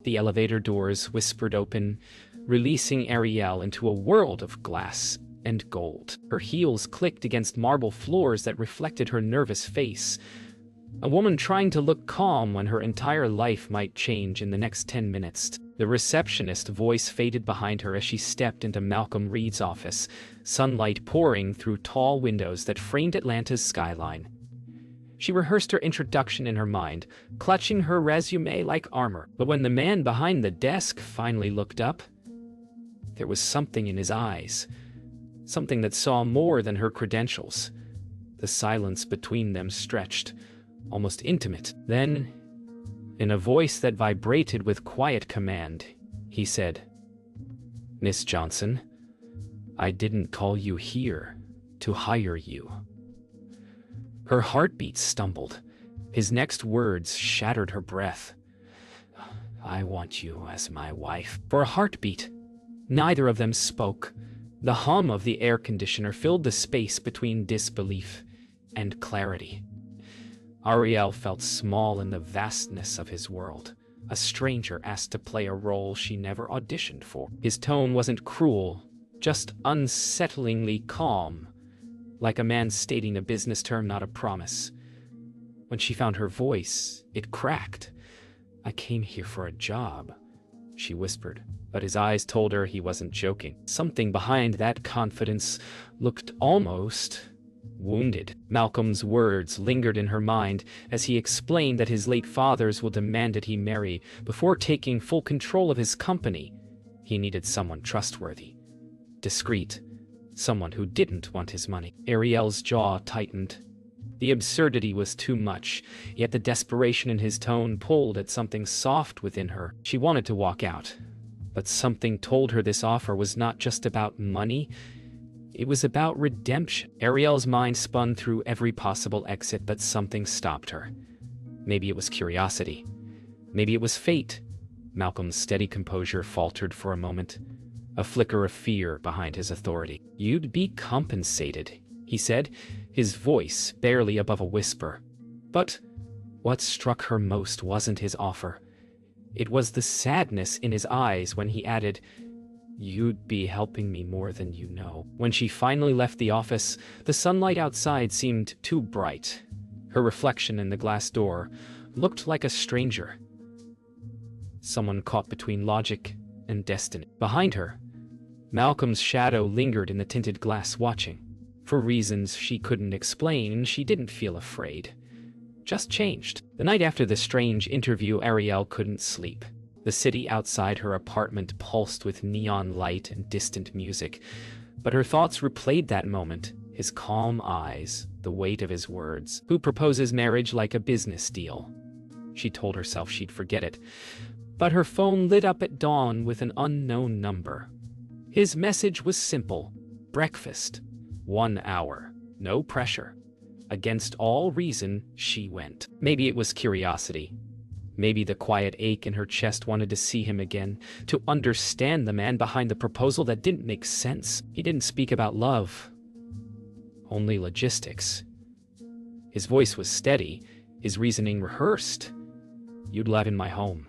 The elevator doors whispered open, releasing Ariel into a world of glass and gold. Her heels clicked against marble floors that reflected her nervous face. A woman trying to look calm when her entire life might change in the next 10 minutes. The receptionist's voice faded behind her as she stepped into Malcolm Reed's office, sunlight pouring through tall windows that framed Atlanta's skyline. She rehearsed her introduction in her mind, clutching her resume like armor. But when the man behind the desk finally looked up, there was something in his eyes, something that saw more than her credentials. The silence between them stretched, almost intimate. Then, in a voice that vibrated with quiet command, he said, "Miss Johnson, I didn't call you here to hire you." Her heartbeat stumbled. His next words shattered her breath. "I want you as my wife." For a heartbeat, neither of them spoke. The hum of the air conditioner filled the space between disbelief and clarity. Ariel felt small in the vastness of his world, a stranger asked to play a role she never auditioned for. His tone wasn't cruel, just unsettlingly calm, like a man stating a business term, not a promise. When she found her voice, it cracked. "I came here for a job," she whispered, but his eyes told her he wasn't joking. Something behind that confidence looked almost wounded. Malcolm's words lingered in her mind as he explained that his late fathers will demand that he marry before taking full control of his company. He needed someone trustworthy, discreet, someone who didn't want his money. Ariel's jaw tightened. The absurdity was too much, yet the desperation in his tone pulled at something soft within her. She wanted to walk out, but something told her this offer was not just about money. It was about redemption. Ariel's mind spun through every possible exit, but something stopped her. Maybe it was curiosity. Maybe it was fate. Malcolm's steady composure faltered for a moment, a flicker of fear behind his authority. "You'd be compensated," he said, his voice barely above a whisper. But what struck her most wasn't his offer. It was the sadness in his eyes when he added, "You'd be helping me more than you know." When she finally left the office, the sunlight outside seemed too bright. Her reflection in the glass door looked like a stranger, someone caught between logic and destiny. Behind her, Malcolm's shadow lingered in the tinted glass, watching. For reasons she couldn't explain, she didn't feel afraid, just changed. The night after the strange interview, Ariel couldn't sleep. The city outside her apartment pulsed with neon light and distant music, but her thoughts replayed that moment, his calm eyes, the weight of his words. Who proposes marriage like a business deal? She told herself she'd forget it, but her phone lit up at dawn with an unknown number. His message was simple: breakfast, 1 hour, no pressure. Against all reason, she went. Maybe it was curiosity. Maybe the quiet ache in her chest wanted to see him again, to understand the man behind the proposal that didn't make sense. He didn't speak about love, only logistics. His voice was steady, his reasoning rehearsed. "You'd live in my home,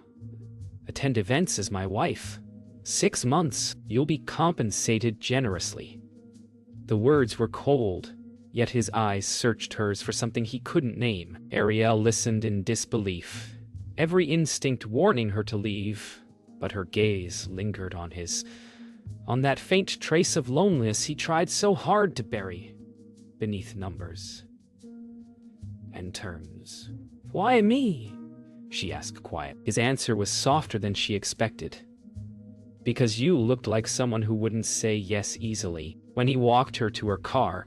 attend events as my wife. 6 months, you'll be compensated generously." The words were cold, yet his eyes searched hers for something he couldn't name. Ariel listened in disbelief, every instinct warning her to leave, but her gaze lingered on his, on that faint trace of loneliness he tried so hard to bury beneath numbers and terms. "Why me?" she asked quiet. His answer was softer than she expected. "Because you looked like someone who wouldn't say yes easily." When he walked her to her car,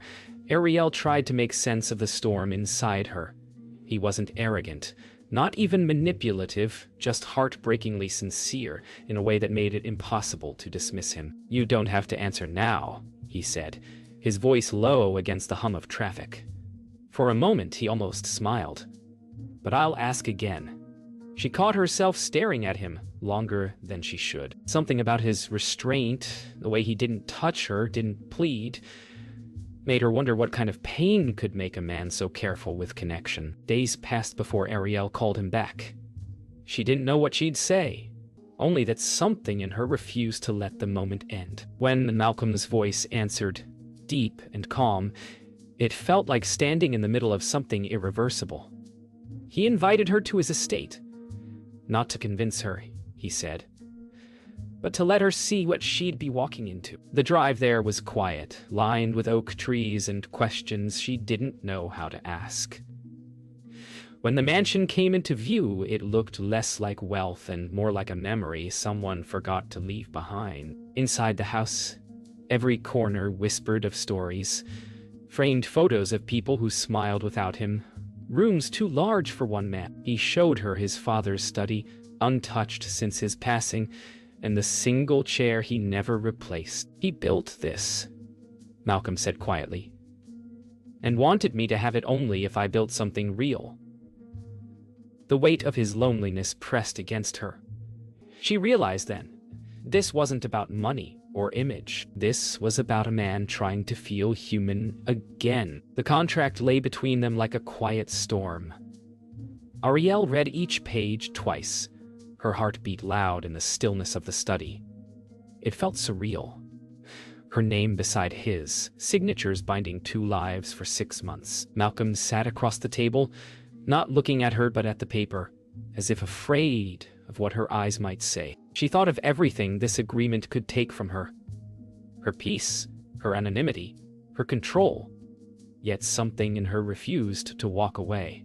Ariel tried to make sense of the storm inside her. He wasn't arrogant, not even manipulative, just heartbreakingly sincere in a way that made it impossible to dismiss him. "You don't have to answer now," he said, his voice low against the hum of traffic. For a moment he almost smiled. "But I'll ask again." She caught herself staring at him longer than she should. Something about his restraint, the way he didn't touch her, didn't plead, made her wonder what kind of pain could make a man so careful with connection. Days passed before Ariel called him back. She didn't know what she'd say. only that something in her refused to let the moment end. When Malcolm's voice answered, deep and calm, it felt like standing in the middle of something irreversible. He invited her to his estate. Not to convince her, he said, but to let her see what she'd be walking into. The drive there was quiet, lined with oak trees and questions she didn't know how to ask. When the mansion came into view, it looked less like wealth and more like a memory someone forgot to leave behind. Inside the house, every corner whispered of stories, framed photos of people who smiled without him, rooms too large for one man. He showed her his father's study, untouched since his passing, and the single chair he never replaced. He built this, Malcolm said quietly, and wanted me to have it only if I built something real. The weight of his loneliness pressed against her. She realized then, this wasn't about money or image. This was about a man trying to feel human again. The contract lay between them like a quiet storm. Ariel read each page twice. Her heart beat loud in the stillness of the study. It felt surreal. Her name beside his, signatures binding 2 lives for 6 months. Malcolm sat across the table, not looking at her but at the paper, as if afraid of what her eyes might say. She thought of everything this agreement could take from her. Her peace, her anonymity, her control. Yet something in her refused to walk away.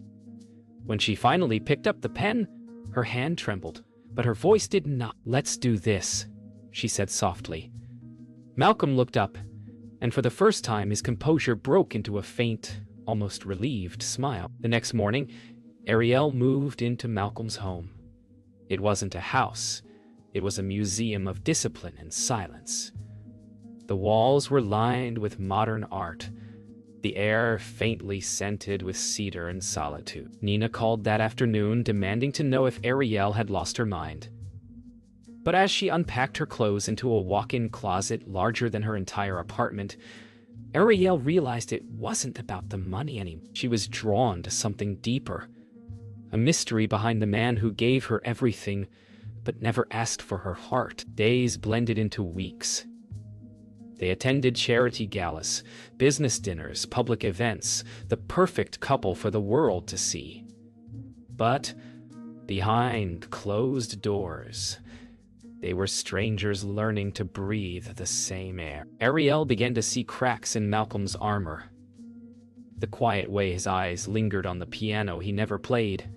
When she finally picked up the pen, her hand trembled, but her voice did not. "Let's do this," she said softly. Malcolm looked up, and for the first time his composure broke into a faint, almost relieved smile. The next morning, Ariel moved into Malcolm's home. It wasn't a house. It was a museum of discipline and silence. The walls were lined with modern art, the air faintly scented with cedar and solitude. Nina called that afternoon, demanding to know if Ariel had lost her mind. But as she unpacked her clothes into a walk-in closet larger than her entire apartment, Ariel realized it wasn't about the money anymore. She was drawn to something deeper, a mystery behind the man who gave her everything, but never asked for her heart. Days blended into weeks. They attended charity galas, business dinners, public events, the perfect couple for the world to see. But behind closed doors, they were strangers learning to breathe the same air. Ariel began to see cracks in Malcolm's armor. The quiet way his eyes lingered on the piano he never played,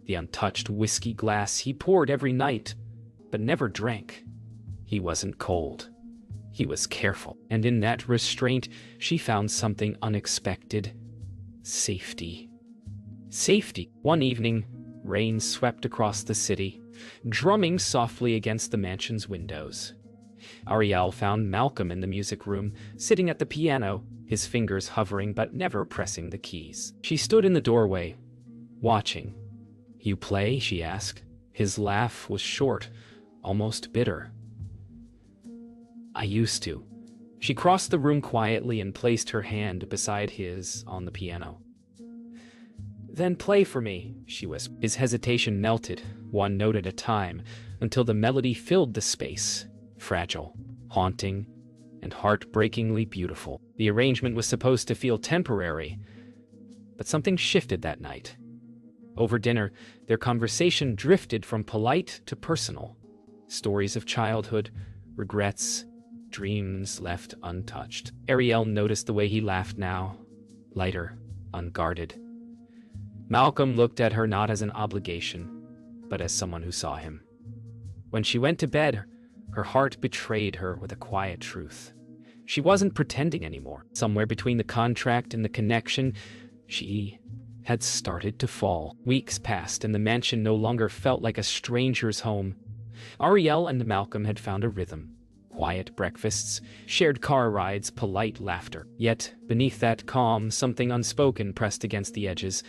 the untouched whiskey glass he poured every night, but never drank. He wasn't cold. He was careful. And in that restraint, she found something unexpected. Safety. Safety. One evening, rain swept across the city, drumming softly against the mansion's windows. Ariel found Malcolm in the music room, sitting at the piano, his fingers hovering but never pressing the keys. She stood in the doorway, watching. "You play?" she asked. His laugh was short, almost bitter. "I used to." She crossed the room quietly and placed her hand beside his on the piano. "Then play for me," she whispered. His hesitation melted, one note at a time, until the melody filled the space, fragile, haunting, and heartbreakingly beautiful. The arrangement was supposed to feel temporary, but something shifted that night. Over dinner, their conversation drifted from polite to personal. Stories of childhood, regrets, dreams left untouched. Ariel noticed the way he laughed now, lighter, unguarded. Malcolm looked at her not as an obligation, but as someone who saw him. When she went to bed, her heart betrayed her with a quiet truth. She wasn't pretending anymore. Somewhere between the contract and the connection, she had started to fall. Weeks passed, and the mansion no longer felt like a stranger's home. Ariel and Malcolm had found a rhythm. Quiet breakfasts, shared car rides, polite laughter. Yet, beneath that calm, something unspoken pressed against the edges.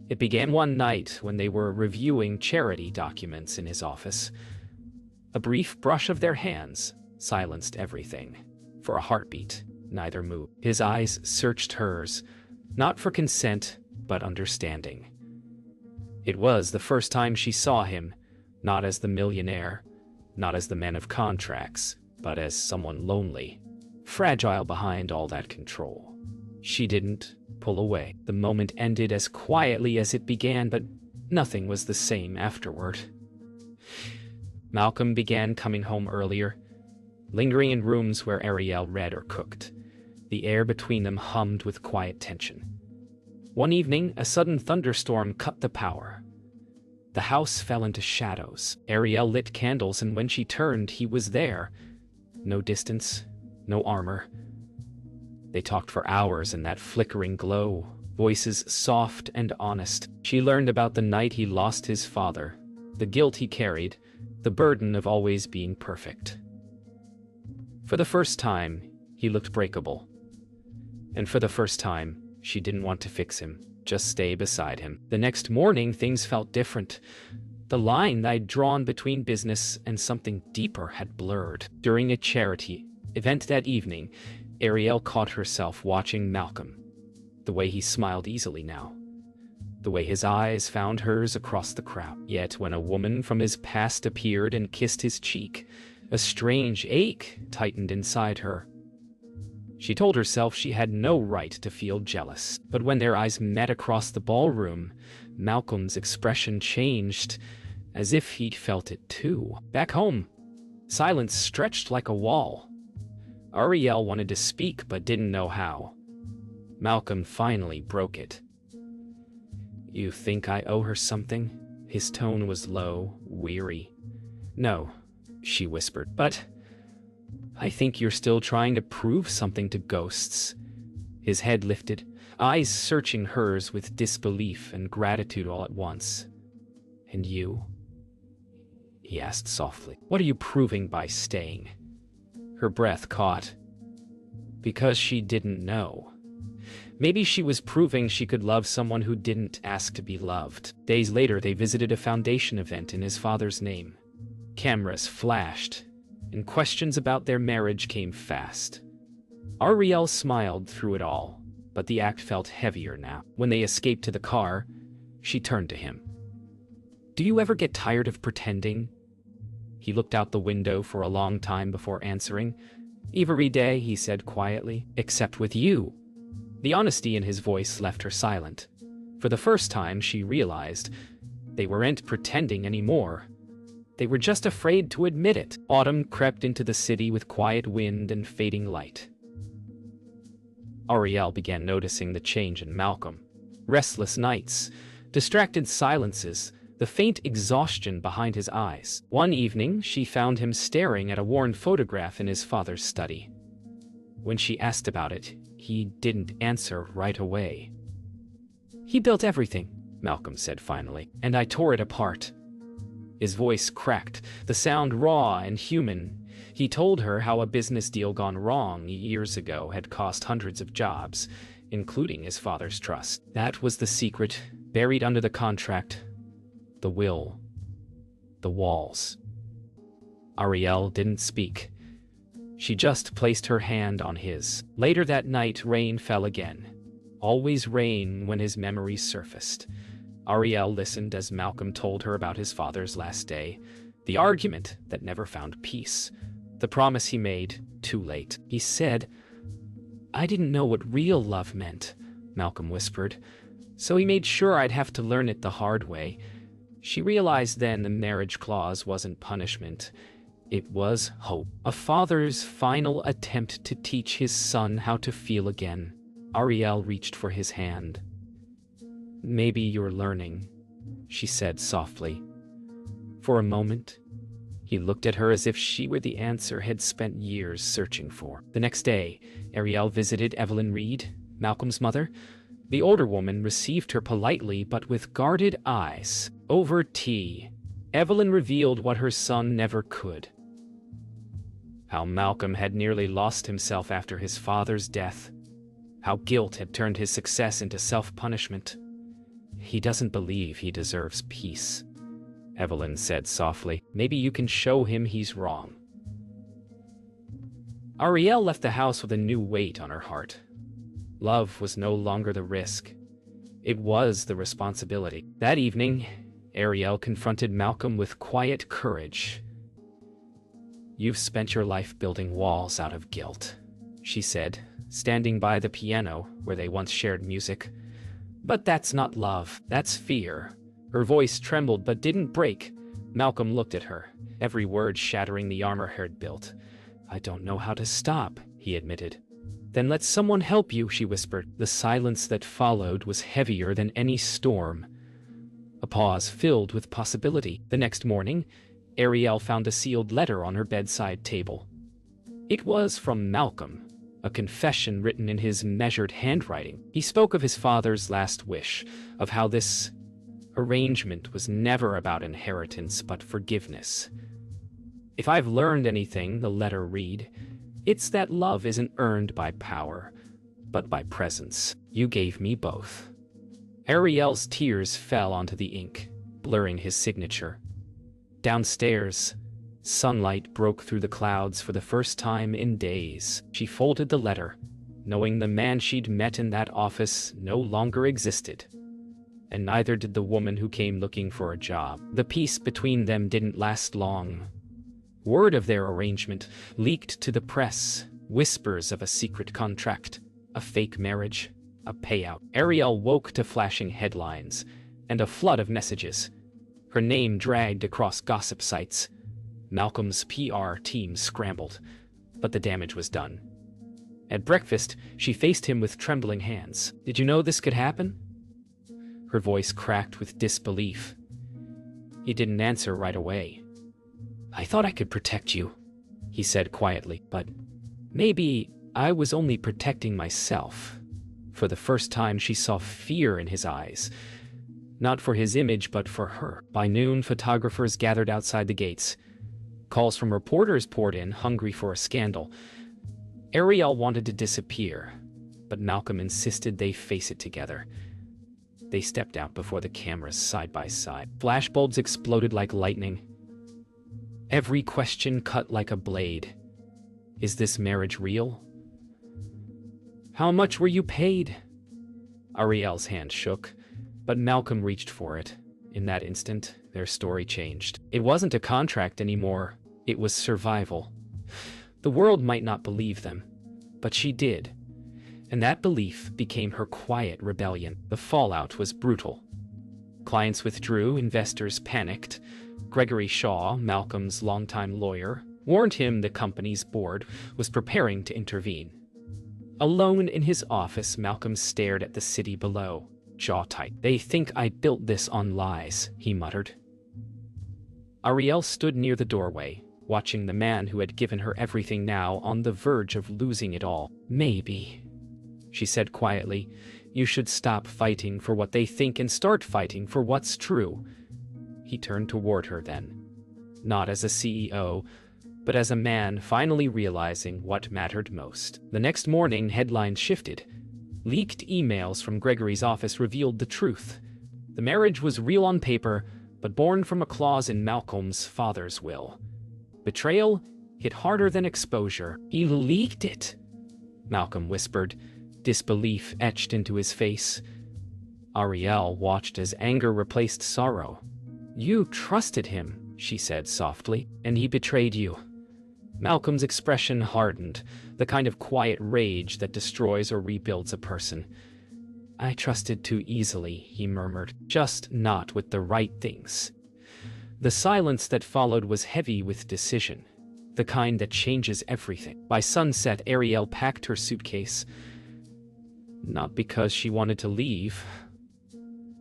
It began one night when they were reviewing charity documents in his office. A brief brush of their hands silenced everything. For a heartbeat, neither moved. His eyes searched hers, not for consent, but understanding. It was the first time she saw him, not as the millionaire, not as the man of contracts, but as someone lonely, fragile behind all that control. She didn't pull away. The moment ended as quietly as it began, but nothing was the same afterward. Malcolm began coming home earlier, lingering in rooms where Ariel read or cooked. The air between them hummed with quiet tension. One evening, a sudden thunderstorm cut the power. The house fell into shadows. Ariel lit candles, and when she turned, he was there. No distance, no armor. They talked for hours in that flickering glow, voices soft and honest. She learned about the night he lost his father, the guilt he carried, the burden of always being perfect. For the first time, he looked breakable. And for the first time, she didn't want to fix him, just stay beside him. The next morning, things felt different. The line I'd drawn between business and something deeper had blurred. During a charity event that evening, Ariel caught herself watching Malcolm. The way he smiled easily now. The way his eyes found hers across the crowd. Yet when a woman from his past appeared and kissed his cheek, a strange ache tightened inside her. She told herself she had no right to feel jealous. But when their eyes met across the ballroom, Malcolm's expression changed, as if he'd felt it too. Back home, silence stretched like a wall. Ariel wanted to speak but didn't know how. Malcolm finally broke it. "You think I owe her something?" His tone was low, weary. "No," she whispered, "but I think you're still trying to prove something to ghosts." His head lifted, eyes searching hers with disbelief and gratitude all at once. "And you?" he asked softly. "What are you proving by staying?" Her breath caught. Because she didn't know. Maybe she was proving she could love someone who didn't ask to be loved. Days later, they visited a foundation event in his father's name. Cameras flashed, and questions about their marriage came fast. Ariel smiled through it all, but the act felt heavier now. When they escaped to the car, she turned to him. "Do you ever get tired of pretending?" He looked out the window for a long time before answering. "Every day," he said quietly, "except with you." The honesty in his voice left her silent. For the first time, she realized they weren't pretending anymore. They were just afraid to admit it. Autumn crept into the city with quiet wind and fading light. Ariel began noticing the change in Malcolm. Restless nights, distracted silences, the faint exhaustion behind his eyes. One evening, she found him staring at a worn photograph in his father's study. When she asked about it, he didn't answer right away. "He built everything," Malcolm said finally, "and I tore it apart." His voice cracked, the sound raw and human. He told her how a business deal gone wrong years ago had cost hundreds of jobs, including his father's trust. That was the secret, buried under the contract, the will, the walls. Ariel didn't speak. She just placed her hand on his. Later that night, rain fell again. Always rain when his memories surfaced. Ariel listened as Malcolm told her about his father's last day, the argument that never found peace, the promise he made too late. He said, "I didn't know what real love meant," Malcolm whispered, "so he made sure I'd have to learn it the hard way." She realized then the marriage clause wasn't punishment. It was hope. A father's final attempt to teach his son how to feel again. Ariel reached for his hand. "Maybe you're learning," she said softly. For a moment, he looked at her as if she were the answer he'd spent years searching for. The next day, Ariel visited Evelyn Reed, Malcolm's mother. The older woman received her politely but with guarded eyes. Over tea, Evelyn revealed what her son never could. How Malcolm had nearly lost himself after his father's death. How guilt had turned his success into self-punishment. "He doesn't believe he deserves peace," Evelyn said softly. "Maybe you can show him he's wrong." Ariel left the house with a new weight on her heart. Love was no longer the risk. It was the responsibility. That evening, Ariel confronted Malcolm with quiet courage. "You've spent your life building walls out of guilt," she said, standing by the piano where they once shared music. "But that's not love, that's fear." Her voice trembled but didn't break. Malcolm looked at her, every word shattering the armor had built. "I don't know how to stop," he admitted. "Then let someone help you," she whispered. The silence that followed was heavier than any storm. A pause filled with possibility. The next morning, Ariel found a sealed letter on her bedside table. It was from Malcolm, a confession written in his measured handwriting. He spoke of his father's last wish, of how this arrangement was never about inheritance but forgiveness. "If I've learned anything," the letter read, "it's that love isn't earned by power, but by presence. You gave me both." Ariel's tears fell onto the ink, blurring his signature. Downstairs, sunlight broke through the clouds for the first time in days. She folded the letter, knowing the man she'd met in that office no longer existed. And neither did the woman who came looking for a job. The peace between them didn't last long. Word of their arrangement leaked to the press, whispers of a secret contract, a fake marriage, a payout. Ariel woke to flashing headlines and a flood of messages. Her name dragged across gossip sites. Malcolm's PR team scrambled, but the damage was done. At breakfast, she faced him with trembling hands. "Did you know this could happen?" Her voice cracked with disbelief. He didn't answer right away. "I thought I could protect you," he said quietly, "but maybe I was only protecting myself." For the first time, she saw fear in his eyes. Not for his image, but for her. By noon, photographers gathered outside the gates. Calls from reporters poured in, hungry for a scandal. Ariel wanted to disappear, but Malcolm insisted they face it together. They stepped out before the cameras side by side. Flashbulbs exploded like lightning. Every question cut like a blade. Is this marriage real? How much were you paid? Ariel's hand shook, but Malcolm reached for it. In that instant, their story changed. It wasn't a contract anymore. It was survival. The world might not believe them, but she did. And that belief became her quiet rebellion. The fallout was brutal. Clients withdrew, investors panicked. Gregory Shaw, Malcolm's longtime lawyer, warned him the company's board was preparing to intervene. Alone in his office, Malcolm stared at the city below, jaw tight. "They think I built this on lies," he muttered. Ariel stood near the doorway, watching the man who had given her everything now on the verge of losing it all. "Maybe," she said quietly, "you should stop fighting for what they think and start fighting for what's true." He turned toward her then, not as a CEO, but as a man finally realizing what mattered most. The next morning, headlines shifted. Leaked emails from Gregory's office revealed the truth. The marriage was real on paper, but born from a clause in Malcolm's father's will. Betrayal hit harder than exposure. "He leaked it," Malcolm whispered, disbelief etched into his face. Ariel watched as anger replaced sorrow. "You trusted him," she said softly, "and he betrayed you." Malcolm's expression hardened, the kind of quiet rage that destroys or rebuilds a person. "I trusted too easily," he murmured, "just not with the right things." The silence that followed was heavy with decision, the kind that changes everything. By sunset, Ariel packed her suitcase, not because she wanted to leave,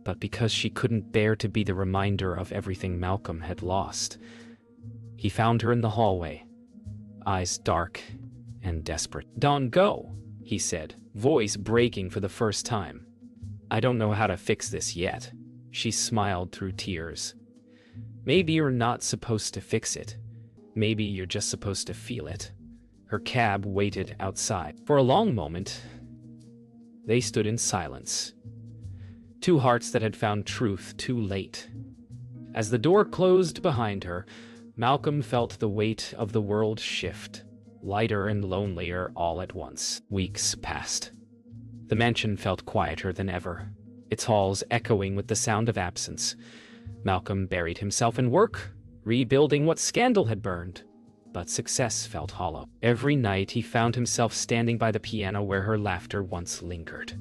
but because she couldn't bear to be the reminder of everything Malcolm had lost. He found her in the hallway, eyes dark and desperate. "Don't go," he said, voice breaking for the first time. "I don't know how to fix this yet." She smiled through tears. "Maybe you're not supposed to fix it. Maybe you're just supposed to feel it." Her cab waited outside. For a long moment, they stood in silence. Two hearts that had found truth too late. As the door closed behind her, Malcolm felt the weight of the world shift, lighter and lonelier all at once. Weeks passed. The mansion felt quieter than ever, its halls echoing with the sound of absence. Malcolm buried himself in work, rebuilding what scandal had burned. but success felt hollow. Every night he found himself standing by the piano where her laughter once lingered.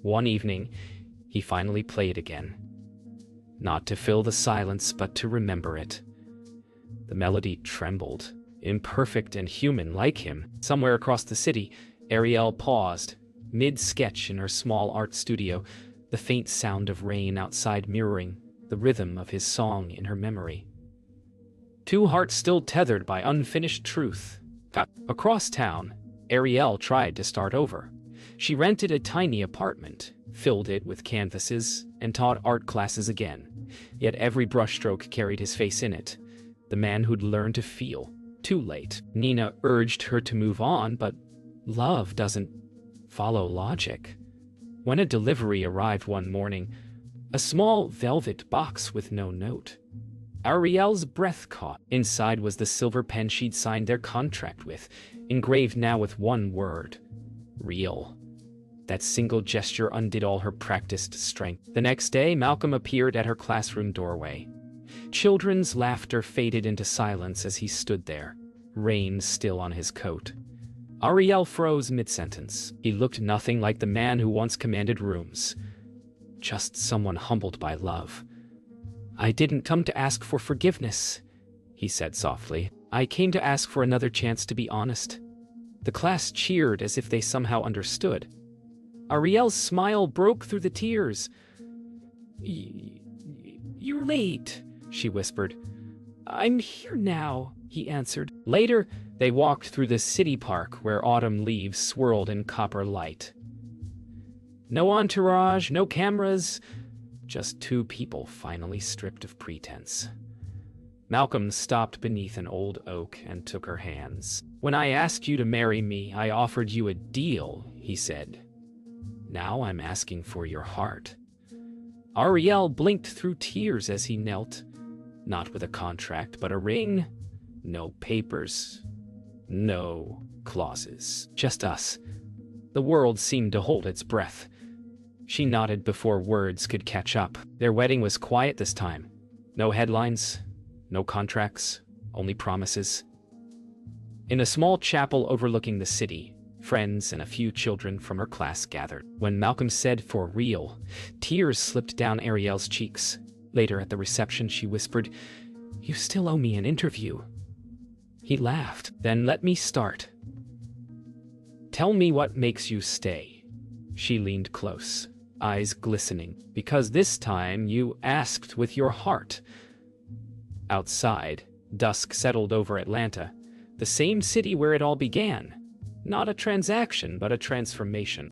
One evening, he finally played again. Not to fill the silence, but to remember it. The melody trembled, imperfect and human like him. Somewhere across the city, Ariel paused, mid-sketch in her small art studio, the faint sound of rain outside mirroring the rhythm of his song in her memory. Two hearts still tethered by unfinished truth. Across town, Ariel tried to start over. She rented a tiny apartment, filled it with canvases, and taught art classes again. Yet every brushstroke carried his face in it, the man who'd learned to feel. Too late. Nina urged her to move on, but love doesn't follow logic. When a delivery arrived one morning, a small velvet box with no note, Ariel's breath caught. Inside was the silver pen she'd signed their contract with, engraved now with one word: real. That single gesture undid all her practiced strength. The next day, Malcolm appeared at her classroom doorway. Children's laughter faded into silence as he stood there, rain still on his coat. Ariel froze mid-sentence. He looked nothing like the man who once commanded rooms. Just someone humbled by love. "I didn't come to ask for forgiveness," he said softly. "I came to ask for another chance to be honest." The class cheered as if they somehow understood. Ariel's smile broke through the tears. "You're late," she whispered. "I'm here now," he answered. Later, they walked through the city park where autumn leaves swirled in copper light. No entourage, no cameras, just two people finally stripped of pretense. Malcolm stopped beneath an old oak and took her hands. "When I asked you to marry me, I offered you a deal," he said. "Now I'm asking for your heart." Ariel blinked through tears as he knelt. Not with a contract, but a ring. No papers. No clauses. Just us. The world seemed to hold its breath. She nodded before words could catch up. Their wedding was quiet this time. No headlines, no contracts, only promises. In a small chapel overlooking the city, friends and a few children from her class gathered. When Malcolm said "for real," tears slipped down Ariel's cheeks. Later at the reception, she whispered, "You still owe me an interview." He laughed. "Then let me start. Tell me what makes you stay." She leaned close, eyes glistening. "Because this time you asked with your heart." Outside, dusk settled over Atlanta, the same city where it all began. Not a transaction, but a transformation.